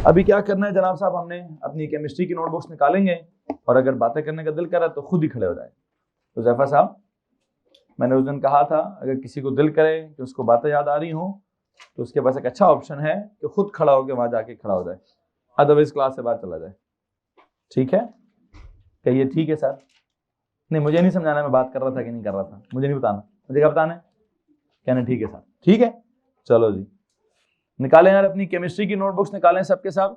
अभी क्या करना है जनाब साहब, हमने अपनी केमिस्ट्री की नोटबुक्स निकालेंगे और अगर बातें करने का दिल करा तो खुद ही खड़े हो जाए। तो जैफर साहब, मैंने उस दिन कहा था अगर किसी को दिल करे कि उसको बातें याद आ रही हो तो उसके पास एक अच्छा ऑप्शन है कि खुद खड़ा होकर वहां जाके खड़ा हो जाए, अदरवाइज क्लास से बाहर चला जाए। ठीक है, कहिए ठीक है सर। नहीं, मुझे नहीं समझाना मैं बात कर रहा था कि नहीं कर रहा था, मुझे नहीं बताना, मुझे क्या बताना है, कहना ठीक है सर। ठीक है, चलो जी, निकालें यार अपनी केमिस्ट्री की नोटबुक्स, निकालें सबके सब।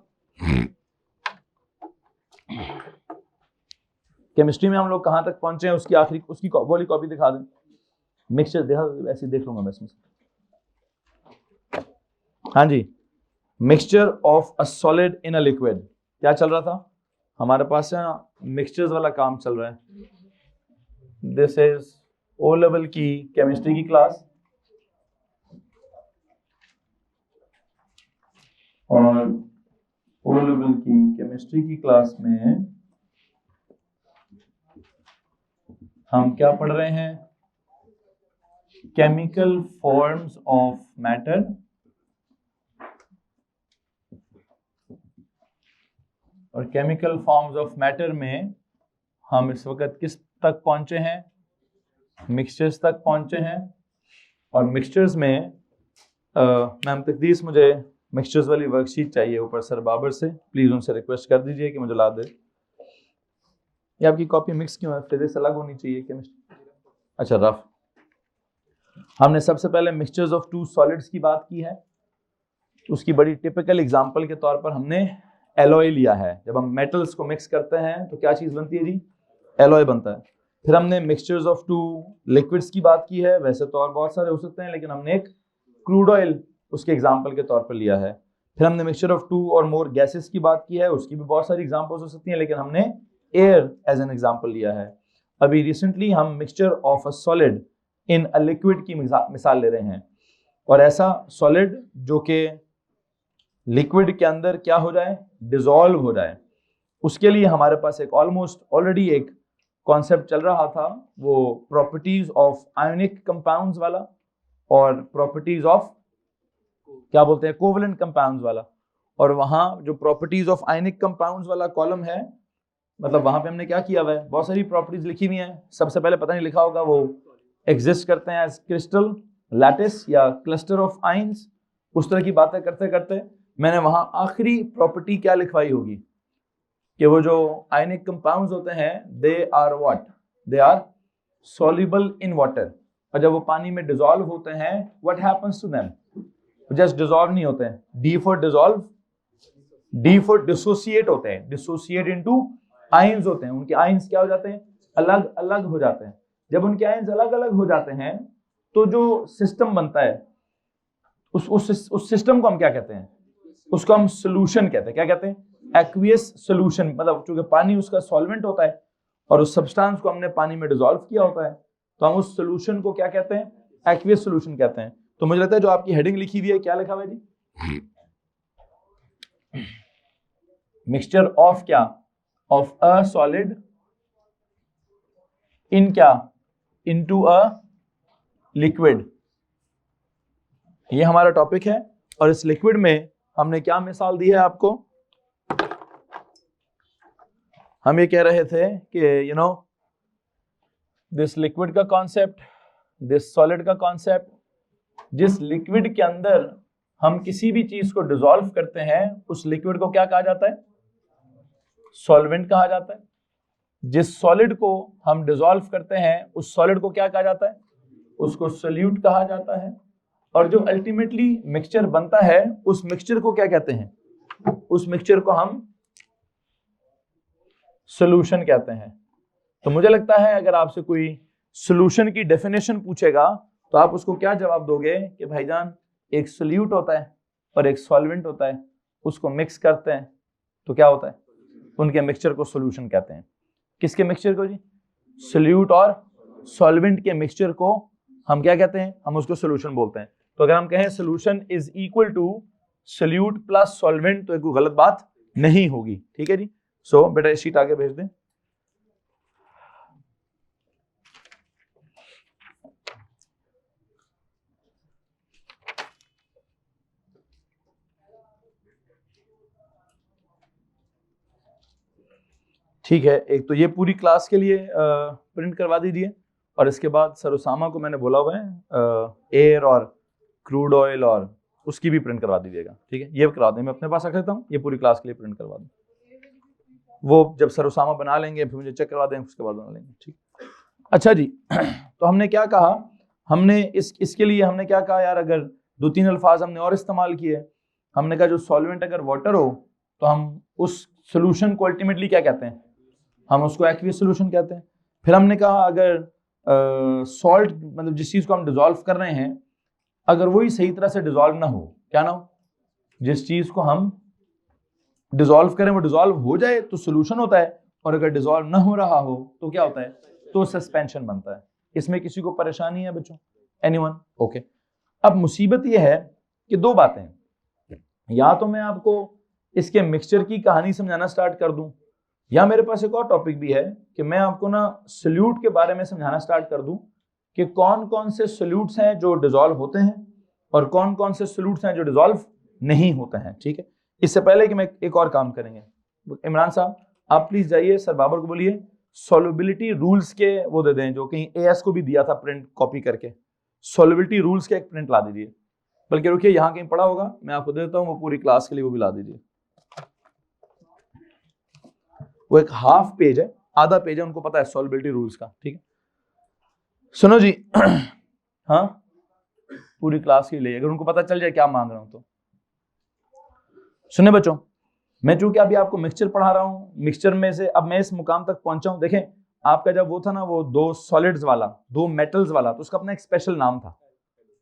केमिस्ट्री में हम लोग कहां तक पहुंचे हैं उसकी आखिरी उसकी वाली कॉपी दिखा दें। मिक्सचर देखा, ऐसे देख लूंगा मैं इसमें। हाँ जी, mixture of a solid in a liquid क्या चल रहा था हमारे पास है, मिक्सचर्स वाला काम चल रहा है। दिस इज ओ लेवल की केमिस्ट्री की क्लास और ओ लेवल की केमिस्ट्री की क्लास में हम क्या पढ़ रहे हैं, केमिकल फॉर्म्स ऑफ मैटर और केमिकल फॉर्म्स ऑफ मैटर में हम इस वक्त किस तक पहुंचे हैं, मिक्सचर्स तक पहुंचे हैं। और मिक्सचर्स में मैम तकदीस मुझे मिक्सचर्स वाली वर्कशीट चाहिए ऊपर सर बाबर से, प्लीज उनसे रिक्वेस्ट कर दीजिए कि मुझे ला दे। ये आपकी कॉपी मिक्स क्यों है, फिजिक्स अलग होनी चाहिए, केमिस्ट्री अच्छा रफ। हमने सबसे पहले मिक्सचर्स ऑफ टू सॉलिड्स की बात की है, उसकी बड़ी टिपिकल एग्जांपल के तौर पर हमने एलॉय लिया है। जब हम मेटल्स को मिक्स करते हैं तो क्या चीज बनती है जी, एलॉय बनता है। फिर हमने मिक्सचर्स ऑफ टू लिक्विड्स की बात की है, वैसे तो और बहुत सारे हो सकते हैं लेकिन हमने एक क्रूड ऑयल उसके एग्जांपल के तौर पर लिया है। फिर हमने मिक्सचर ऑफ टू और मोर गैसेस की बात की है, उसकी भी बहुत सारी एग्जांपल्स हो सकती हैं लेकिन हमने एयर एज एन एग्जांपल लिया है। अभी रिसेंटली हम mixture of a solid in a liquid की मिसाल ले रहे हैं, और ऐसा सॉलिड जो कि लिक्विड के अंदर क्या हो जाए, डिसॉल्व हो जाए। उसके लिए हमारे पास एक ऑलमोस्ट ऑलरेडी एक कॉन्सेप्ट चल रहा था, वो प्रॉपर्टीज ऑफ आयोनिक कंपाउंड्स वाला और प्रॉपर्टीज ऑफ क्या बोलते हैं कोवलेंट कंपाउंड्स वाला। और वहां जो प्रॉपर्टीज ऑफ आयोनिक कंपाउंड्स वाला कॉलम है, मतलब वहां पे हमने क्या किया हुआ है, बहुत सारी प्रॉपर्टीज लिखी हुई हैं। सबसे पहले पता नहीं लिखा होगा, वो एग्जिस्ट करते हैं एज क्रिस्टल, लैटिस या क्लस्टर ऑफ आइंस, उस तरह की बातें करते करते मैंने वहां आखिरी प्रॉपर्टी क्या लिखवाई होगी कि वो जो आयनिक कंपाउंड्स होते हैं they are what, they are soluble in water. और जब वो पानी में डिसॉल्व होते हैं what happens to them, just dissolve नहीं होते हैं, D for dissolve, D for dissociate होते हैं, डिसोसिएट इनटू आयंस होते हैं। उनके आयंस क्या हो जाते हैं, अलग अलग हो जाते हैं। जब उनके आयंस अलग अलग हो जाते हैं तो जो सिस्टम बनता है उस सिस्टम को हम क्या कहते हैं, उसको हम सोल्यूशन कहते हैं। क्या कहते हैं, एक्वियस सोल्यूशन। मतलब चूंकि पानी उसका सॉल्वेंट होता है और उस सब्सटेंस को हमने पानी में डिसॉल्व किया होता है, तो हम उस सोल्यूशन को क्या कहते हैं, एक्वियस सोल्यूशन कहते हैं। तो मुझे लगता है जो आपकी हेडिंग लिखी हुई है, क्या लिखा हुआ है जी, मिक्सचर ऑफ क्या, ऑफ अ सॉलिड इन क्या, इनटू अ लिक्विड, ये हमारा टॉपिक है। और इस लिक्विड में हमने क्या मिसाल दी है आपको, हम ये कह रहे थे कि यू नो दिस लिक्विड का कॉन्सेप्ट, दिस सॉलिड का कॉन्सेप्ट, जिस लिक्विड के अंदर हम किसी भी चीज को डिसॉल्व करते हैं उस लिक्विड को क्या कहा जाता है, सॉल्वेंट कहा जाता है। जिस सॉलिड को हम डिसॉल्व करते हैं उस सॉलिड को क्या कहा जाता है, उसको सोल्यूट कहा जाता है। और जो अल्टीमेटली मिक्सचर बनता है उस मिक्सचर को क्या कहते हैं, उस मिक्सचर को हम सॉल्यूशन कहते हैं। तो मुझे लगता है अगर आपसे कोई सॉल्यूशन की डेफिनेशन पूछेगा तो आप उसको क्या जवाब दोगे कि भाईजान एक सोल्यूट होता है और एक सॉल्वेंट होता है, उसको मिक्स करते हैं तो क्या होता है, उनके मिक्सचर को सॉल्यूशन कहते हैं। किसके मिक्सचर को जी, सोल्यूट और सॉल्वेंट के मिक्सचर को हम क्या कहते हैं, हम उसको सॉल्यूशन बोलते हैं। तो अगर हम कहें solution is equal to solute plus solvent तो कोई गलत बात नहीं होगी। ठीक है जी। सो बेटा शीट आगे भेज दें। ठीक है, एक तो ये पूरी क्लास के लिए प्रिंट करवा दीजिए, और इसके बाद सर उसामा को मैंने बोला हुआ है एयर और क्रूड ऑयल और उसकी भी प्रिंट करवा दीजिएगा। ठीक है, ये करवा दें, मैं अपने पास रख लेता हूँ, ये पूरी क्लास के लिए प्रिंट करवा दें। वो जब सर उसामा बना लेंगे फिर मुझे चेक करवा दें, उसके बाद बना लेंगे। ठीक, अच्छा जी। तो हमने क्या कहा, हमने इसके लिए हमने क्या कहा यार, अगर 2-3 अल्फाज हमने और इस्तेमाल किए। हमने कहा जो सॉल्वेंट अगर वाटर हो तो हम उस सोल्यूशन को अल्टीमेटली क्या कहते हैं, हम उसको एक्वियस सोल्यूशन कहते हैं। फिर हमने कहा अगर सॉल्ट मतलब जिस चीज को हम डिजोल्व कर रहे हैं, अगर वही सही तरह से डिजोल्व ना हो, क्या ना हो, जिस चीज को हम डिजोल्व करें वो डिजोल्व हो जाए तो सोल्यूशन होता है, और अगर डिजोल्व ना हो रहा हो तो क्या होता है, तो सस्पेंशन बनता है। इसमें किसी को परेशानी है बच्चों, एनीवन? ओके। अब मुसीबत यह है कि दो बातें, या तो मैं आपको इसके मिक्सचर की कहानी समझाना स्टार्ट कर दूं, या मेरे पास एक और टॉपिक भी है कि मैं आपको ना सोल्यूट के बारे में समझाना स्टार्ट कर दूं कि कौन कौन से सोल्यूट्स हैं जो डिजोल्व होते हैं और कौन कौन से सोल्यूट्स हैं जो डिजोल्व नहीं होते हैं। ठीक है, इससे पहले कि मैं एक और काम करेंगे, इमरान साहब आप प्लीज जाइए, सर बाबर को बोलिए सॉल्युबिलिटी रूल्स के वो दे दें, जो कहीं एएस को भी दिया था प्रिंट कॉपी करके, सॉल्युबिलिटी रूल्स के एक प्रिंट ला दीजिए। बल्कि रुकिए, यहाँ कहीं पड़ा होगा, मैं आपको दे देता हूँ, वो पूरी क्लास के लिए वो भी ला दीजिए। वो एक हाफ पेज है, आधा पेज है, उनको पता है सॉल्युबिलिटी रूल्स का। ठीक है, सुनो जी। हाँ, पूरी क्लास के लिए, अगर उनको पता चल जाए क्या मांग रहा हूं तो। सुने बच्चों, मैं चूंकि अभी आपको मिक्सचर पढ़ा रहा हूं, मिक्सचर में से अब मैं इस मुकाम तक पहुंचा हूं। देखें, आपका जब वो था ना, वो 2 सॉलिड्स वाला, 2 मेटल्स वाला, तो उसका अपना एक स्पेशल नाम था,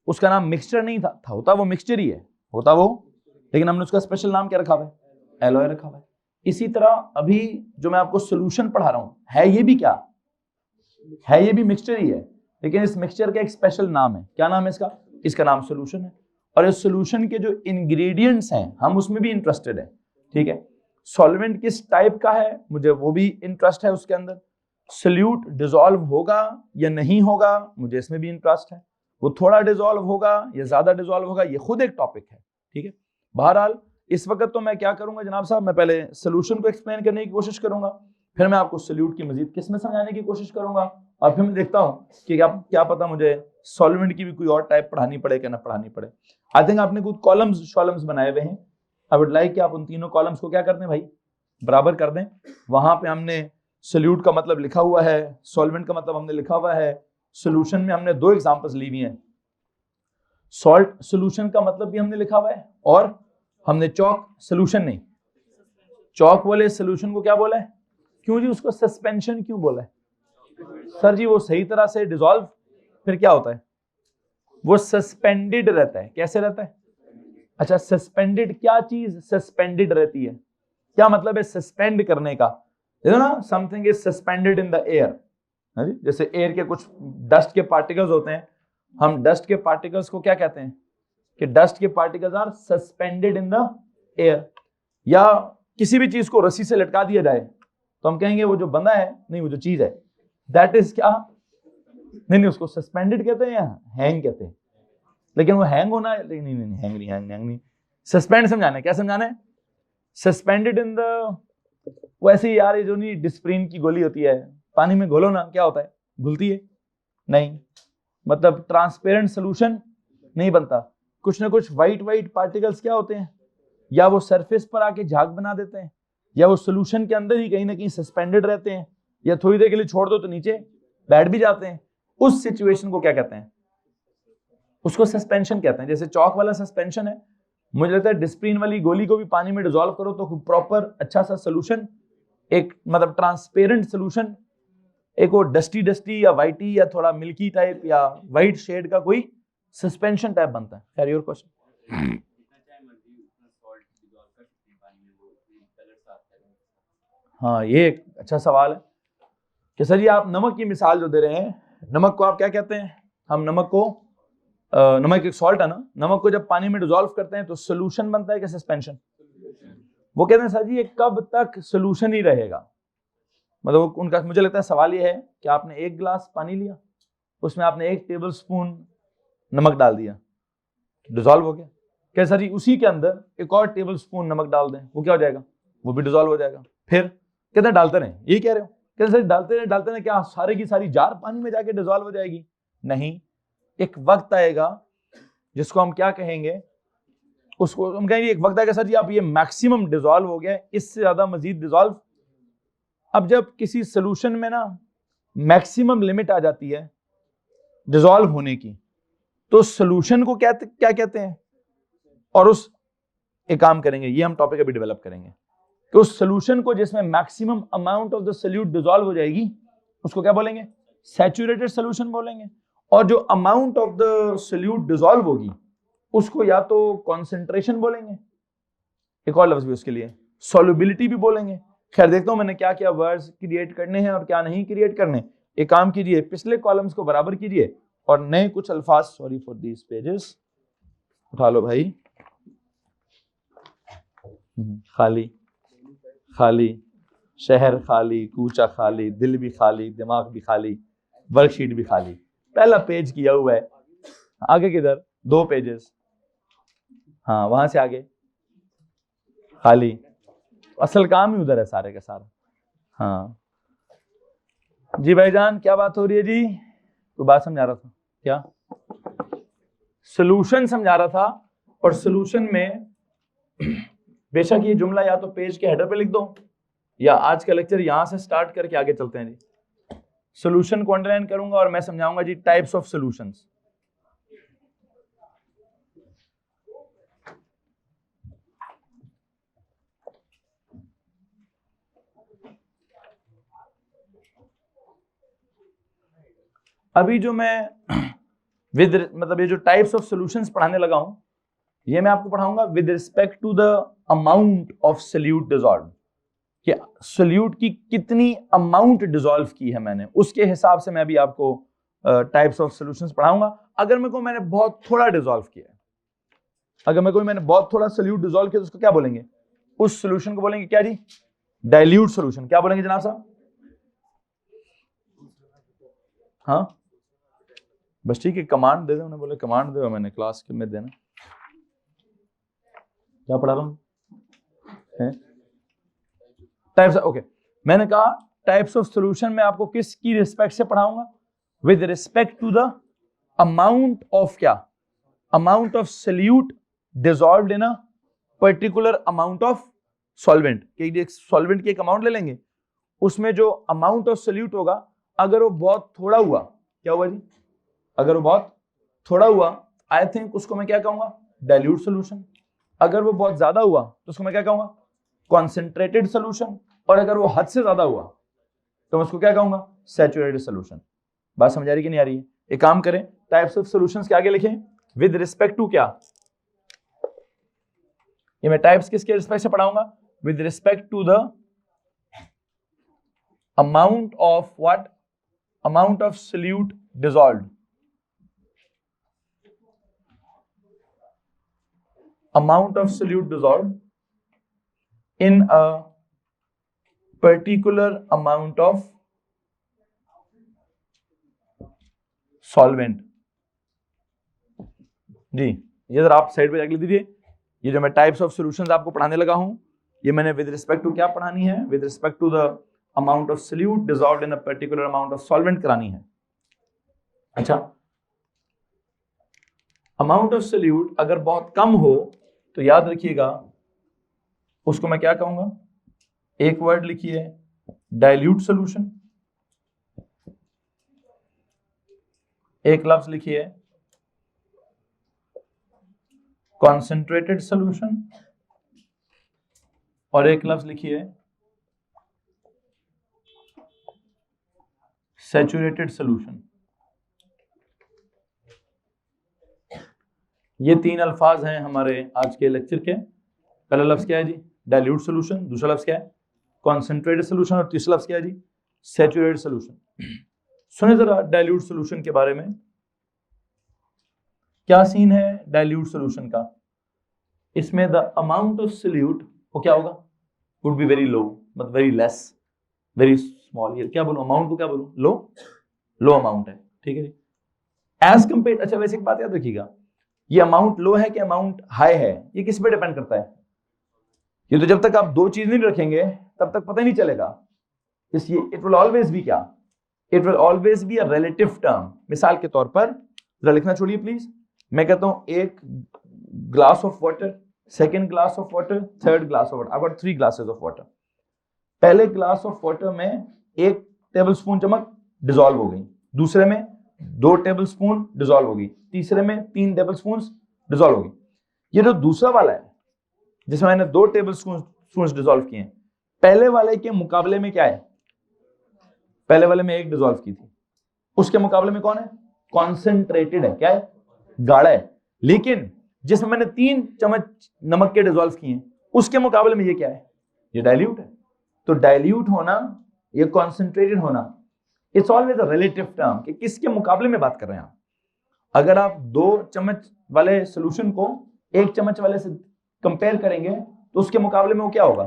उसका नाम मिक्सचर नहीं था, होता वो मिक्सचर ही है, होता वो, लेकिन हमने उसका स्पेशल नाम क्या रखा हुआ है, एलॉय रखा हुआ है। इसी तरह अभी जो मैं आपको सोल्यूशन पढ़ा रहा हूं, है ये भी क्या है, ये भी मिक्सचर ही है, लेकिन इस मिक्सचर का एक स्पेशल नाम है। क्या नाम है इसका? इसका नाम सोल्यूशन है। और इस सोल्यूशन के जो इंग्रेडिएंट्स हैं, हम उसमें भी इंटरेस्टेड है। ठीक है, सॉल्वेंट किस टाइप का है, मुझे वो भी इंटरेस्ट है उसके अंदर। सोल्यूट डिसॉल्व होगा या नहीं होगा, मुझे इसमें भी इंटरेस्ट है। वो थोड़ा डिसॉल्व होगा या ज्यादा डिसॉल्व होगा, ये खुद एक टॉपिक है। ठीक है, बहरहाल इस वक्त तो मैं क्या करूंगा जनाब साहब, मैं पहले सोल्यूशन को एक्सप्लेन करने की कोशिश करूंगा, फिर मैं आपको सोल्यूट की मजीद किस्में समझाने की कोशिश करूंगा, और फिर मैं देखता हूँ कि क्या पता मुझे सॉल्वेंट की भी कोई और टाइप पढ़ानी पड़े कि ना पढ़ानी पड़े। आई थिंक आपने कुछ कॉलम्स बनाए हुए हैं, आई वुड लाइक कि आप उन तीनों कॉलम्स को क्या कर दें भाई, बराबर कर दें। वहां पे हमने सोल्यूट का मतलब लिखा हुआ है, सॉल्वेंट का मतलब हमने लिखा हुआ है, सोल्यूशन में हमने 2 एग्जांपल्स ली हुई हैं, सॉल्ट सोल्यूशन का मतलब भी हमने लिखा हुआ है, और हमने चौक सोल्यूशन नहीं, चौक वाले सोल्यूशन को क्या बोला है, क्यों जी उसको सस्पेंशन क्यों बोला है? सर जी वो सही तरह से डिसॉल्व, फिर क्या होता है, वो सस्पेंडेड रहता है। कैसे रहता है? अच्छा, सस्पेंडेड क्या चीज सस्पेंडेड रहती है, क्या मतलब है सस्पेंड करने का? देखो ना, something is suspended in the air. जैसे एयर के कुछ डस्ट के पार्टिकल्स होते हैं, हम डस्ट के पार्टिकल्स को क्या कहते हैं कि डस्ट के particles are suspended in the air. या किसी भी चीज को रस्सी से लटका दिया जाए तो हम कहेंगे वो जो बंधा है, नहीं वो जो चीज है, दैट इज क्या, नहीं उसको सस्पेंडेड कहते हैं या हैंग कहते हैं, लेकिन वो हैंग होना है, नहीं हैंग नहीं, सस्पेंड समझाना है। क्या समझाना है? सस्पेंडेड इन द, वैसे यार ये जो नहीं डिस्प्रिन की गोली होती है, पानी में घोलो ना, क्या होता है, घुलती है नहीं, मतलब ट्रांसपेरेंट सोल्यूशन नहीं बनता। कुछ ना कुछ वाइट पार्टिकल्स क्या होते हैं, या वो सरफेस पर आके झाग बना देते हैं, या वो सोल्यूशन के अंदर ही कहीं ना कहीं सस्पेंडेड रहते हैं, या थोड़ी देर के लिए छोड़ दो तो नीचे बैठ भी जाते हैं। उस सिचुएशन को क्या कहते हैं? उसको सस्पेंशन कहते हैं। जैसे चौक वाला सस्पेंशन है, मुझे लगता है डिस्प्रिन वाली गोली को भी पानी में डिसॉल्व करो तो प्रॉपर अच्छा सा सोल्यूशन, एक मतलब ट्रांसपेरेंट सोल्यूशन, एक वो डस्टी या वाइटी या थोड़ा मिल्की टाइप या वाइट शेड का कोई सस्पेंशन टाइप बनता है। खैर योर क्वेश्चन। हाँ, ये एक अच्छा सवाल है कि सर जी आप नमक की मिसाल जो दे रहे हैं, नमक को आप क्या कहते हैं? हम नमक को, नमक एक सॉल्ट है ना, नमक को जब पानी में डिसॉल्व करते हैं तो सोल्यूशन बनता है कि सस्पेंशन? वो कहते हैं सर जी ये कब तक सोल्यूशन ही रहेगा, मतलब उनका मुझे लगता है सवाल ये है कि आपने 1 गिलास पानी लिया, उसमें आपने 1 टेबल स्पून नमक डाल दिया, डिसॉल्व हो गया, क्या सर जी उसी के अंदर 1 और टेबल स्पून नमक डाल दें, वो क्या हो जाएगा? वो भी डिसॉल्व हो जाएगा। फिर कहते डालते रहे, यही कह रहे हो? कहते सर डालते रहे क्या सारे की सारी जार पानी में जाके डिजॉल्व हो जाएगी? नहीं, एक वक्त आएगा जिसको हम क्या कहेंगे, उसको हम कहेंगे एक वक्त आएगा सर जी आप ये मैक्सिमम डिजॉल्व हो गया, इससे ज्यादा मजीद डिजॉल्व। अब जब किसी सोल्यूशन में ना मैक्सिमम लिमिट आ जाती है डिजॉल्व होने की, तो सोल्यूशन को क्या कहते हैं? और उस एक काम करेंगे, ये हम टॉपिक अभी डेवलप करेंगे कि उस सोल्यूशन को जिसमें maximum amount of the solute dissolve हो जाएगी उसको क्या बोलेंगे? सैचुरेटेड सोल्यूशन बोलेंगे। और जो amount of the solute dissolve होगी उसको या तो कॉन्सेंट्रेशन बोलेंगे, एक और लफ्ज भी उसके लिए सॉल्युबिलिटी भी बोलेंगे। खैर देखता हूं मैंने क्या क्या वर्ड्स क्रिएट करने हैं और क्या नहीं क्रिएट करने। एक काम कीजिए, पिछले कॉलम्स को बराबर कीजिए और नए कुछ अल्फाज, सॉरी फॉर दीज पेजेस, उठा लो भाई। खाली खाली, शहर खाली, कूचा खाली, दिल भी खाली, दिमाग भी खाली, वर्कशीट भी खाली। पहला पेज किया हुआ है, आगे किधर 2 पेजेस, हाँ वहां से आगे खाली। असल काम ही उधर है सारे का सारा। हाँ जी भाईजान, क्या बात हो रही है जी? कोई बात समझा रहा था क्या? सॉल्यूशन समझा रहा था। और सॉल्यूशन में बेशक ये जुमला या तो पेज के हेडर पे लिख दो या आज का लेक्चर यहां से स्टार्ट करके आगे चलते हैं जी। सॉल्यूशन को अंडरलाइन करूंगा और मैं समझाऊंगा जी टाइप्स ऑफ सॉल्यूशंस। अभी जो मैं मतलब ये जो टाइप्स ऑफ सॉल्यूशंस पढ़ाने लगा हूं, ये मैं आपको पढ़ाऊंगा with respect to the amount of solute dissolve, कि सोल्यूट की कितनी अमाउंट डिसॉल्व की है मैंने, उसके हिसाब से मैं भी आपको टाइप्स ऑफ सॉल्यूशंस पढ़ाऊंगा। अगर मैंने बहुत थोड़ा डिसॉल्व किया, अगर मैंने बहुत थोड़ा सोल्यूट डिसॉल्व किया तो उसको क्या बोलेंगे? उस सोल्यूशन को बोलेंगे क्या जी? Dilute solution. क्या बोलेंगे जनाब साहब? हाँ बस ठीक है, कमांड दे दो। उन्हें बोले कमांड दो, मैंने क्लास में देना। क्या पढ़ा रहा हूं? Types, okay. मैंने कहा टाइप्स ऑफ सॉल्यूशन में आपको किसकी रिस्पेक्ट से पढ़ाऊंगा? With respect to the amount of क्या? Amount of solute dissolved in a particular amount of solvent. Solvent की एक अमाउंट ले लेंगे, उसमें जो अमाउंट ऑफ सोल्यूट होगा, अगर वो बहुत थोड़ा हुआ, क्या हुआ जी? अगर वो बहुत थोड़ा हुआ, आई थिंक उसको मैं क्या कहूंगा? Dilute solution. अगर वो बहुत ज्यादा हुआ तो उसको मैं क्या कहूंगा? Concentrated solution. और अगर वो हद से ज्यादा हुआ तो मैं उसको क्या कहूंगा? Saturated solution. बात समझ आ रही कि नहीं आ रही है? एक काम करें, टाइप्स ऑफ सॉल्यूशंस के आगे लिखें विद रिस्पेक्ट टू क्या? ये मैं टाइप्स किसके रिस्पेक्ट से पढ़ाऊंगा? With respect to the amount of what? Amount of solute dissolved. Amount of solute dissolved in a particular amount of solvent। जी ये जरा आप साइड पे जाके लिख दीजिए। ये जो मैं टाइप्स ऑफ सॉल्यूशंस आपको पढ़ाने लगा हूं, ये मैंने विद रिस्पेक्ट टू क्या पढ़ानी है? With respect to the amount of solute dissolved in a particular amount of solvent करानी है। अच्छा, अमाउंट ऑफ सोल्यूट अगर बहुत कम हो तो याद रखिएगा उसको मैं क्या कहूंगा? एक वर्ड लिखिए, डाइल्यूट सोल्यूशन। एक लफ्ज लिखिए, कॉन्सेंट्रेटेड सोल्यूशन। और एक लफ्ज लिखिए, सैचुरेटेड सोल्यूशन। ये 3 अल्फाज हैं हमारे आज के लेक्चर के। पहला लफ्ज क्या है जी? Dilute solution. दूसरा लफ्ज क्या है? Concentrated solution. और तीसरा लफ्ज क्या है जी? Saturated solution. सुने जरा डाइल्यूट सोल्यूशन के बारे में, क्या सीन है डाइल्यूट सोल्यूशन का? इसमें द अमाउंट ऑफ सोल्यूट वो क्या होगा? वुड बी वेरी लो, मतलब वेरी लेस, वेरी स्मॉल। ये क्या बोलूं? अमाउंट को क्या बोलूं? लो अमाउंट है, ठीक है जी। एज कंपेयर, अच्छा वैसे एक बात याद रखिएगा, ये अमाउंट लो है कि अमाउंट हाई है, ये किस पे डिपेंड करता है? ये तो जब तक आप दो चीज नहीं रखेंगे तब तक पता ही नहीं चलेगा। इसलिए इट विल ऑलवेज बी क्या, it will always be a relative term. मिसाल के तौर पर जरा लिखना छोड़िए प्लीज, मैं कहता हूं एक glass of water, second glass of water, third glass of water, I got 3 glasses of water. पहले ग्लास ऑफ वाटर में 1 टेबलस्पून चमक डिसॉल्व हो गई, दूसरे में 2 टेबलस्पून डिसॉल्व हो गई, तीसरे में 3 टेबलस्पून डिसॉल्व हो गई। ये जो दूसरा वाला है जिसमें मैंने 2 टेबलस्पून डिसॉल्व किए हैं, पहले वाले के मुकाबले में क्या है, पहले वाले में 1 डिसॉल्व की थी, उसके मुकाबले में कौन है, कॉन्सेंट्रेटेड है, क्या है, गाढ़ा है। लेकिन जिसमें मैंने 3 चम्मच नमक के डिसॉल्व किए हैं उसके मुकाबले में ये क्या है, ये डाइल्यूट है। तो डाइल्यूट होना, ये कॉन्सेंट्रेटेड होना, it's always a relative term कि किसके मुकाबले में बात कर रहे हैं आप। अगर आप 2 चम्मच वाले सोल्यूशन को 1 चम्मच वाले से कंपेयर करेंगे तो उसके मुकाबले में वो क्या होगा,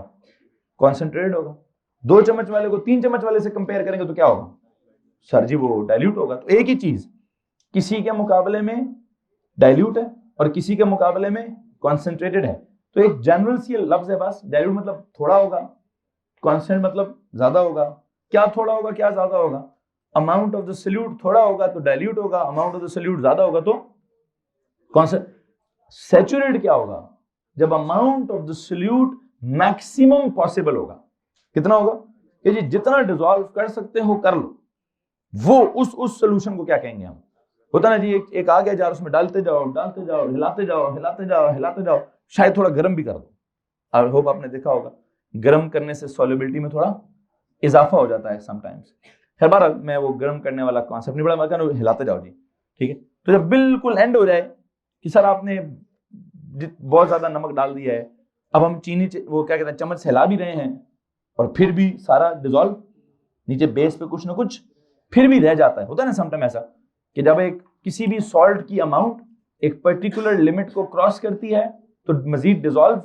कॉन्सेंट्रेटेड होगा। 2 चम्मच वाले को 3 चम्मच वाले से कंपेयर करेंगे तो क्या होगा, सर जी वो डाइल्यूट होगा। तो एक ही चीज किसी के मुकाबले में डाइल्यूट है और किसी के मुकाबले में कॉन्सेंट्रेटेड है। तो एक जनरल सी लफ्ज है बस, डाइल्यूट मतलब थोड़ा होगा, कॉन्सेंट्रेट मतलब ज्यादा होगा। क्या थोड़ा होगा, क्या ज्यादा होगा, अमाउंट ऑफ द सोल्यूट थोड़ा होगा तो डाइल्यूट होगा, अमाउंट ऑफ द सोल्यूट ज्यादा होगा तो कॉन्सेंट्रेट। सैचुरेटेड क्या होगा, जब amount of the solute maximum possible होगा। कितना होगा कि जी जितना डिसॉल्व कर सकते हो कर लो, वो उस सोल्यूशन को क्या कहेंगे हम, होता ना जी एक आ गया जार, उसमें डालते जाओ डालते जाओ, हिलाते जाओ हिलाते जाओ हिलाते जाओ, शायद थोड़ा गर्म भी कर दो। आई होप आपने देखा होगा गर्म करने से सॉल्युबिलिटी में थोड़ा इजाफा हो जाता है समटाइम्स। हर बार मैं वो गर्म करने वाला कॉन्सेप्ट नहीं, बड़ा मैं कहूँ हिलाते जाओ जी, ठीक है। तो जब बिल्कुल एंड हो जाए कि सर आपने बहुत ज्यादा नमक डाल दिया है, अब हम चीनी वो क्या कहते हैं चम्मच से हिला भी रहे हैं और फिर भी सारा डिसॉल्व नीचे बेस पे कुछ ना कुछ फिर भी रह जाता है। होता है ना समटाइम ऐसा कि जब एक किसी भी सॉल्ट की अमाउंट एक पर्टिकुलर लिमिट को क्रॉस करती है तो मजीद डिसॉल्व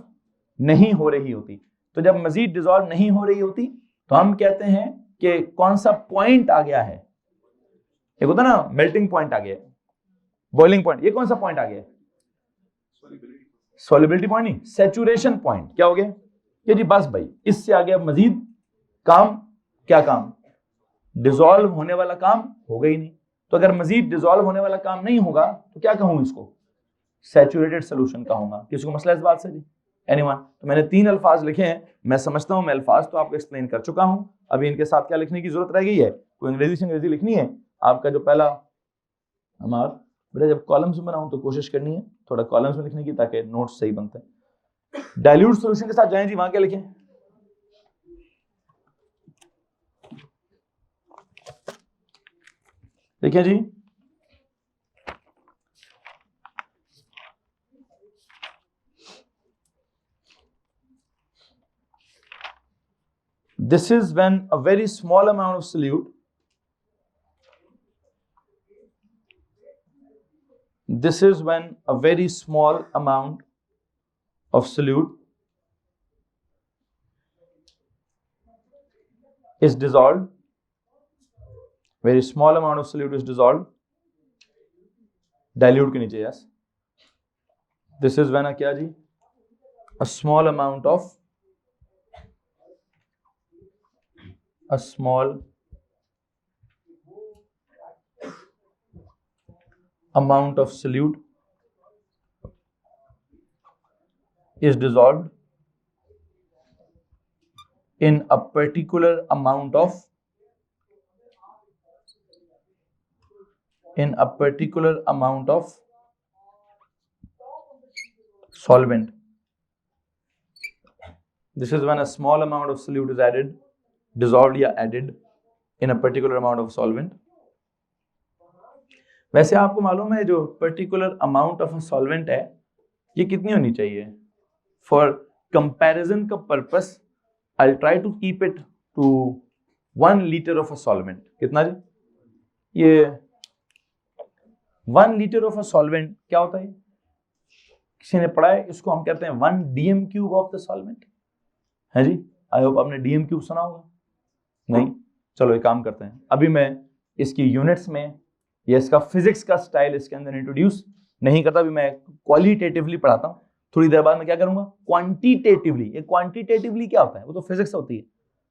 नहीं हो रही होती। तो जब मजीद डिसॉल्व नहीं हो रही होती तो हम कहते हैं कि कौन सा पॉइंट आ गया है, एक होता ना मेल्टिंग पॉइंट आ गया है, बॉइलिंग पॉइंट, ये कौन सा पॉइंट आ गया है, सॉल्युबिलिटी पॉइंट नहीं, सैचुरेशन पॉइंट। क्या हो गया कि जी बस भाई इससे आगे अब मजीद काम, क्या काम, डिसॉल्व होने वाला काम होगा ही नहीं। तो अगर मजीद डिसॉल्व होने वाला काम नहीं होगा तो क्या कहूं, इसको सैचुरेटेड सोल्यूशन कहूंगा। किसको मसला इस बात से जी, एनीवन? तो मैंने 3 अल्फाज लिखे हैं, मैं समझता हूं मैं अल्फाज तो आपको एक्सप्लेन कर चुका हूं, अभी इनके साथ क्या लिखने की जरूरत रह गई है, कोई अंग्रेजी से अंग्रेजी लिखनी है। आपका जो पहला हमारा बेटा जब कॉलम्स में बनाऊं तो कोशिश करनी है थोड़ा कॉलम्स में लिखने की ताकि नोट्स सही बनते हैं। डाइल्यूट सॉल्यूशन के साथ जाएं जी, वहां क्या लिखें, देखिए जी this is when a very small amount of solute, this is when a very small amount of solute is dissolved, very small amount of solute is dissolved, dilute के नीचे, yes, this is when a क्या जी, a small amount of solute is dissolved in a particular amount of solvent. This is when a small amount of solute is added, dissolved या added in a particular amount of solvent. वैसे आपको मालूम है जो particular amount of a solvent है ये कितनी होनी चाहिए? For comparison का purpose, I'll try to keep it to 1 liter of a solvent. कितना जी? ये 1 liter of a solvent क्या होता है? किसी ने पढ़ा है, इसको हम कहते हैं 1 dm cube of the solvent, है जी? आई होप आपने dm cube सुना होगा, नहीं? चलो एक काम करते हैं, अभी मैं इसकी यूनिट्स में या इसका फिजिक्स का स्टाइल इसके अंदर इंट्रोड्यूस नहीं करता, अभी मैं क्वालिटेटिवली पढ़ाता हूँ, थोड़ी देर बाद मैं क्या करूंगा, क्वांटिटेटिवली। ये क्वांटिटेटिवली क्या होता है, वो तो फिजिक्स होती है।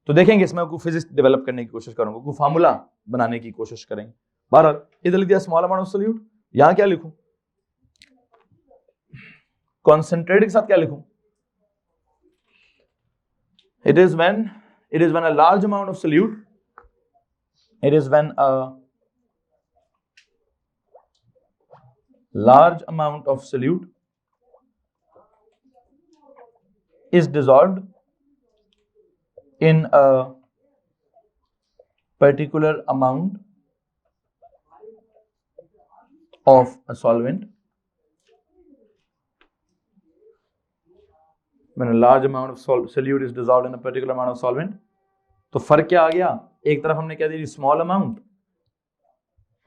तो देखेंगे इसमें कोई फिजिक्स डेवलप करने की कोशिश करूंगा, कोई फार्मूला बनाने की कोशिश करेंगे। बहरहाल इधर लिख दिया स्मॉल अमाउंट ऑफ सोल्यूट, यहां क्या लिखूं, कॉन्सेंट्रेट के साथ क्या लिखूं, it is when a large amount of solute, it is when a large amount of solute is dissolved in a particular amount of a solvent, when a large amount of solute is dissolved in a particular amount of solvent। तो फर्क क्या आ गया, एक तरफ हमने क्या the small amount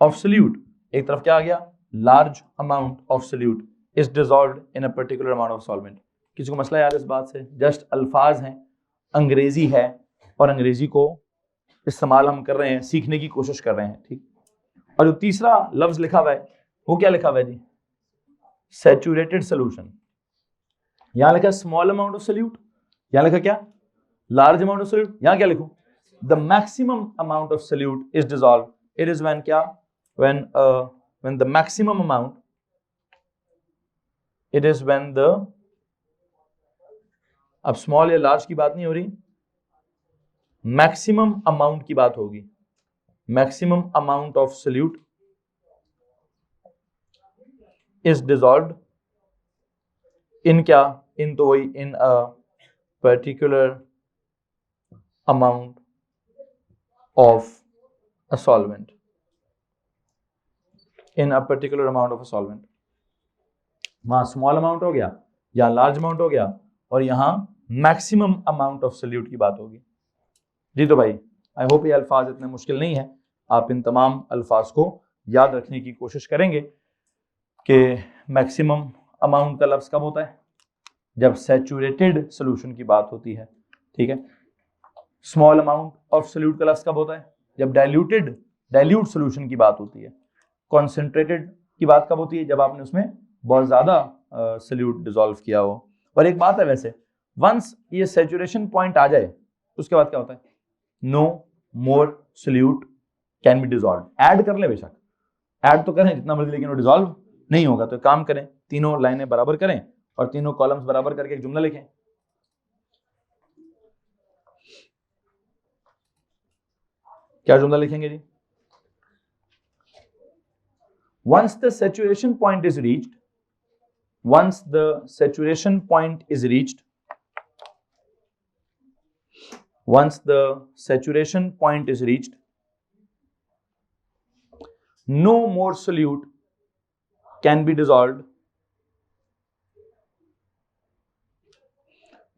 of solute, एक तरफ क्या आ गया large amount of solute is dissolved in a particular amount of solvent. किसी को मसला यार इस बात से, जस्ट अल्फाज हैं, अंग्रेजी है और अंग्रेजी को इस्तेमाल हम कर रहे हैं, सीखने की कोशिश कर रहे हैं, ठीक। और जो तीसरा लफ्ज लिखा हुआ है वो क्या लिखा हुआ है जी, सैचुरेटेड सोल्यूशन। यहां लिखा स्मॉल अमाउंट ऑफ सोल्यूट, यहां लिखा क्या लार्ज अमाउंट ऑफ सोल्यूट, यहां क्या लिखूं the maximum amount of solute is dissolve, it is when क्या when the maximum amount, it is when the, अब स्मॉल या लार्ज की बात नहीं हो रही, मैक्सिमम अमाउंट की बात होगी, maximum amount of solute is dissolved in क्या, इन तो वही in a particular amount of a solvent, in a particular amount of a solvent. वहां स्मॉल अमाउंट हो गया, यहां लार्ज अमाउंट हो गया, और यहां मैक्सिमम अमाउंट ऑफ सोल्यूट की बात होगी जी। तो भाई आई होप ये अल्फाज इतने मुश्किल नहीं है, आप इन तमाम अल्फाज को याद रखने की कोशिश करेंगे कि मैक्सिमम अमाउंट का लफ्ज कब होता है, जब सैचुरेटेड सोल्यूशन की बात होती है, ठीक है। स्मॉल अमाउंट ऑफ सोल्यूट का लफ्ज कब होता है, जब डाइल्यूट सोल्यूशन की बात होती है। कॉन्सेंट्रेटेड की बात कब होती है, जब आपने उसमें बहुत ज्यादा सोल्यूट डिसॉल्व किया हो। और एक बात है वैसे, वंस ये सैचुरेशन पॉइंट आ जाए उसके बाद क्या होता है, no more solute can be dissolve. Add कर ले बेशक, ऐड तो करें जितना मर्जी, लेकिन वो डिसॉल्व नहीं होगा। तो काम करें, तीनों लाइनें बराबर करें और तीनों कॉलम्स बराबर करके एक जुमला लिखें। क्या जुमला लिखेंगे जी, once the saturation point is reached, once the saturation point is reached, once the saturation point is reached, no more solute can be dissolved,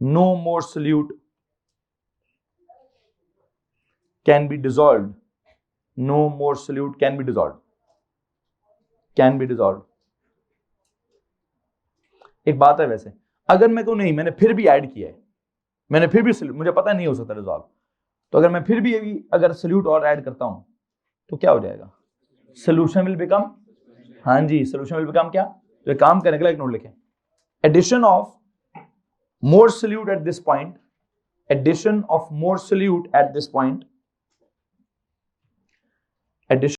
no more solute can be dissolved, no more solute can be dissolved, can be dissolved। एक बात है वैसे, अगर मैं को नहीं, मैंने फिर भी ऐड किया है, मैंने फिर भी मुझे पता नहीं हो सकता डिसॉल्व, तो अगर मैं फिर भी अगर सोल्यूट और ऐड करता हूं तो क्या हो जाएगा, सोल्यूशन विल बिकम, हाँ जी सोल्यूशन विल बिकम क्या, तो काम करने के लिए एक नोट लिखें, addition of more solute at this point, addition of more solute at this point, addition